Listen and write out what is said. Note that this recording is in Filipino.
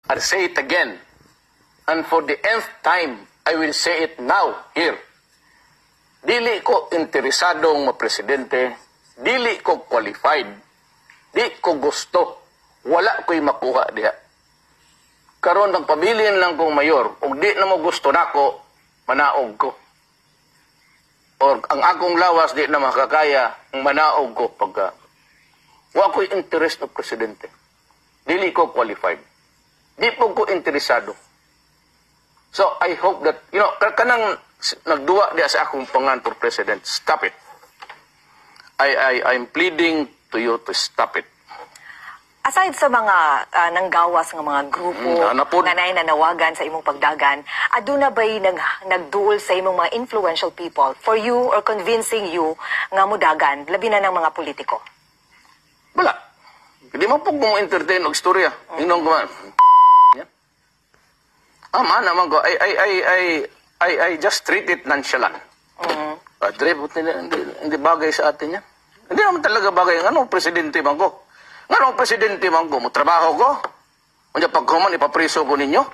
I'll say it again. And for the nth time, I will say it now, here. Dili ko interesadong mapresidente, dili ko qualified, di ko gusto, wala ko'y makuha diha. Karon ng pabilin lang kong mayor, ug di na mo gusto nako, manaog ko. Or ang akong lawas di na makakaya, manaog ko pagka wa ko'y interest ng presidente. Dili ko qualified. Di po ko interesado. So I hope that, kanang nagduwa diya sa akong pangantor president, stop it. I'm pleading to you to stop it. Aside sa mga nanggawas ng mga grupo nga nanawagan sa imong pagdagan, aduna ba'y nagduol sa imong mga influential people for you or convincing you nga mudagan, labi na ng mga politiko? Wala. Hindi mo po kung entertain og istorya. Inong kuman. Man naman ko. I just treat it nonchalant. Dre, hindi bagay sa atin yan. Hindi naman talaga bagay. Anong presidente man ko? Anong presidente man ko? Trabaho ko? Kung pagkuman, ipapriso ko ninyo?